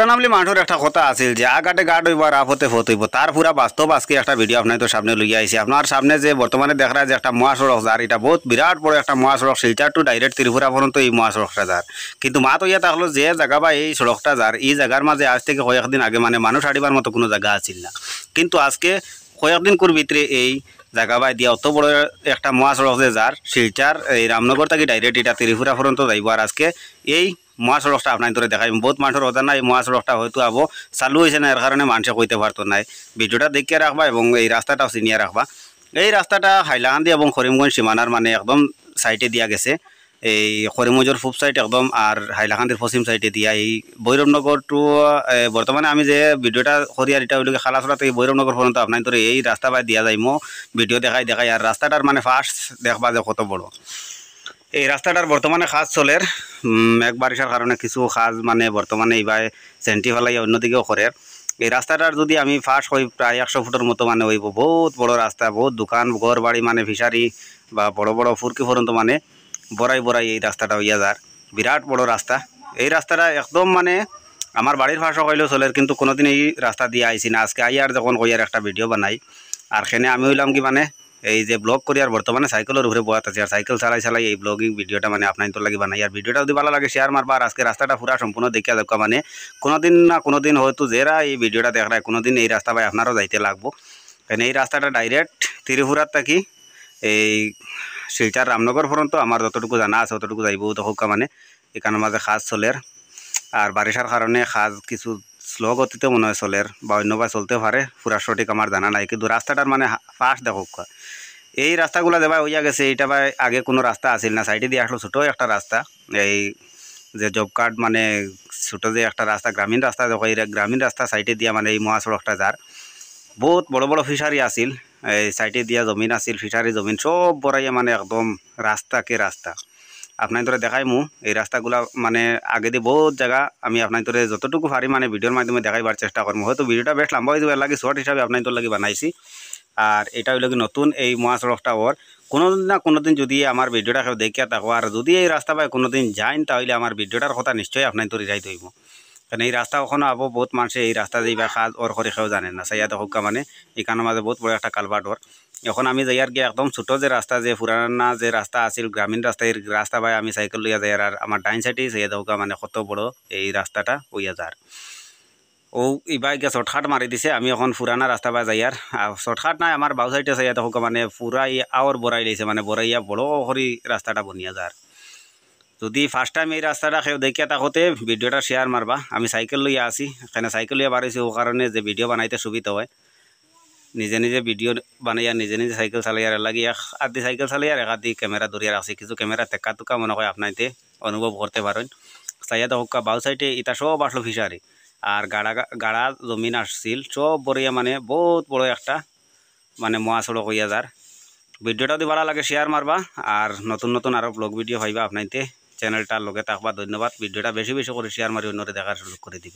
নামলি মানুষের একটা কথা আছিল যে আগাটে গাট হইব আর আপতে ফত হইব, তার পুরা বাস্তব আজকে একটা ভিডিও আপনার তো সামনে লইয়া আইছি। আপনার সামনে যে বর্তমানে দেখা যে একটা মহাসড়ক যার, এটা বহুত বিরাট বড় একটা মহাসড়ক, শিলচর টু ডাইরেক্ট ত্রিপুরা পর্যন্ত এই মহাসড়কটা যার। কিন্তু মাত হইয়া থাকলো যে জায়গা বা এই সড়কটা যার, এই জায়গার মাঝে আজ থেকে কয়েকদিন আগে মানে মানুষ হাঁটিবার মতো কোনো জায়গা আছিল না। কিন্তু আজকে কয়েকদিন কোর ভিতরে এই জায়গা বাই দিয়া অত বড় একটা মহাসড়ক যে যার, শিলচর এই রামনগর থেকে ডাইরেক্ট এটা ত্রিপুরা পর্যন্ত যাইব। আর আজকে এই মহাসড়কটা আপনার ধরে দেখাই, বহুত মানুষের অজানা এই মহাসড়কটা হয়তো আবো চালু হয়েছে না, এর কারণে মানুষে কইতে পারতো না। ভিডিওটা দেখিয়ে রাখবা এবং এই রাস্তাটাও চিনিয়ে রাখবা। এই রাস্তাটা হাইলাকান্দি এবং করিমগঞ্জ সীমানার মানে একদম সাইডে দিয়া গেছে, এই করিমগঞ্জের পূব সাইড একদম আর হাইলাকান্দির পশ্চিম সাইডে দিয়া এই ভৈরবনগর টু বর্তমানে আমি যে ভিডিওটা করি আর এটা ওইগুলো খালাসড়া থেকে ভৈরবনগর পর্যন্ত আপনার ধরে এই রাস্তা বাই দিয়া যাইমো, ভিডিও দেখাই। আর রাস্তাটার মানে ফার্স্ট দেখবা যে কত বড় এই রাস্তাটার বর্তমানে কাজ চলের, মেঘ বারিশার কারণে কিছু কাজ মানে বর্তমানে এইবার সেন্টি ফেলাই অন্যদিকেও করে। এই রাস্তাটার যদি আমি ফার্স্ট হই প্রায় 100 ফুটের মতো মানে হইব, বহুত বড় রাস্তা, বহুত দোকান ঘর বাড়ি মানে ফিশারি বা বড় বড় ফুরকি পর্যন্ত মানে বড়াই এই রাস্তাটা হইয়া যার, বিরাট বড় রাস্তা। এই রাস্তাটা একদম মানে আমার বাড়ির ফাঁসও হইলেও চলের, কিন্তু কোনোদিন এই রাস্তা দিয়ে আইসি না। আজকে আইয়ার যখন কইয়ার একটা ভিডিও বানাই, আর সেনে আমি হইলাম কি মানে এই যে ব্লগ করি আর বর্তমানে সাইকেলের উপরে বয়াত আছে, আর সাইকেল চালাই এই ব্লগিং ভিডিওটা মানে আপনার তো লাগে বানাই। আর ভিডিওটা যদি ভালো লাগে শেয়ার মারবা, আর আজকে রাস্তাটা পুরা সম্পূর্ণ দেখিয়া দেখা, মানে কোনোদিন না কোনোদিন হয়তো যারা এই ভিডিওটা দেখ রায় কোনোদিন এই রাস্তা ভাই আপনারও যাইতে লাগবো। কারণ এই রাস্তাটা ডাইরেক্ট ত্রিপুরার থাকি এই শিলচর রামনগর পর্যন্ত আমার যতটুকু জানা আছে অতটুকু যাইব তখন, মানে এখানের মাঝে কাজ চলের। আর বারিশার কারণে কাজ কিছু স্লো গতিতে মনে হয় চলের বা অন্যভাবে চলতে পারে, পুরা সঠিক আমার জানা নাই। কিন্তু রাস্তাটার মানে ফার্স্ট দেখো, এই রাস্তাগুলো দেবা হইয়া গেছে, এইটা ভাই আগে কোনো রাস্তা আসিল না, সাইডে দিয়ে আসলো ছোটো একটা রাস্তা, এই যে জব কার্ড মানে ছোটো যে একটা রাস্তা গ্রামীণ রাস্তা দেখো, এই গ্রামীণ রাস্তা সাইডে দিয়া মানে এই মহাসড়কটা যার, বহুত বড় বড় ফিশারি আসিল, এই সাইডে দিয়া জমিন আসিল, ফিশারি জমিন সব বড়াইয়া মানে একদম রাস্তাকে রাস্তা। আপনার ধরে দেখাই এই রাস্তাগুলা মানে আগে দিয়ে বহুত জায়গা আমি আপনার ধরে যতটুকু পারি মানে ভিডিওর মাধ্যমে দেখাইবার চেষ্টা করবো। হয়তো ভিডিওটা বেশ লম্বা হয়ে যাবে, লাগে শর্ট হিসাবে আপনার তোর লাগে বানাইছি। আর এটা হইল কি নতুন এই মহাসড়কটা ওর, কোনোদিন না কোনোদিন যদি আমার ভিডিওটা কেউ দেখিয়া থাকো আর যদি এই রাস্তা পাই কোনোদিন যাইন, তাহলে আমার ভিডিওটার কথা নিশ্চয়ই আপনার তো রিজাইত হইব। কারণ এই রাস্তা ওখানে আবো বহুত মানুষে এই রাস্তা দিয়ে বা কাজ ওর করে কেউ জানেন না, সাইয়া দেখা মানে এখানের মাঝে বহুত বড় একটা কালভার্ট ওর। এখন আমি যাই আর কি একদম ছোটো যে রাস্তা যে পুরানা যে রাস্তা আছিল গ্রামীণ রাস্তা, এই রাস্তা ভাই আমি সাইকেল লইয়া যাই। আর আমার ডাইন সাইডেই সাইয়া দেখা মানে কত বড় এই রাস্তাটা হইয়া যার। ও ইবা গিয়ে শর্টকাট মারি দিছে, আমি এখন পুরানা রাস্তা বা যাই। আর শর্টকাট নাই, আমার বাউ সাইডে চাইয়া দেখো মানে পুরা আওয়ার বড়াই দিয়েছে, মানে বড়াইয়া বড় করি রাস্তাটা বনিয়া যার। যদি ফার্স্ট টাইম এই রাস্তাটা কেউ দেখিয়া থাকতে ভিডিওটা শেয়ার মারবা। আমি সাইকেল লইয়া আসি, এখানে সাইকেল লইয়া বাড়াইছি ও কারণে যে ভিডিও বানাইতে সুবিধা হয়, নিজে ভিডিও বানাইয়া নিজে সাইকেল চালাইয়ার লাগি এক আধি সাইকেল চালাইয়ার এক আধি ক্যামেরা ধরিয়া রাখছি, কিছু ক্যামেরা টেকা টুকা মনে হয় আপনাইতে অনুভব করতে পারেন। চাইয়া দেখা বাউ সাইডে এটা সব আসলো ফিশারি, আর গাড়া জমিন আসছিল সব বড়িয়া, মানে বহুত বড় একটা মানে মহাসড়ক হইয়া যার। ভিডিওটা যদি ভালো লাগে শেয়ার মারবা, আর নতুন আরও ব্লগ ভিডিও পাইবা আপনাইতে চ্যানেলটার লগে থাকবা। ধন্যবাদ। ভিডিওটা বেশি করে শেয়ার মারি অন্যরে দেখার সুযোগ করে দিবা।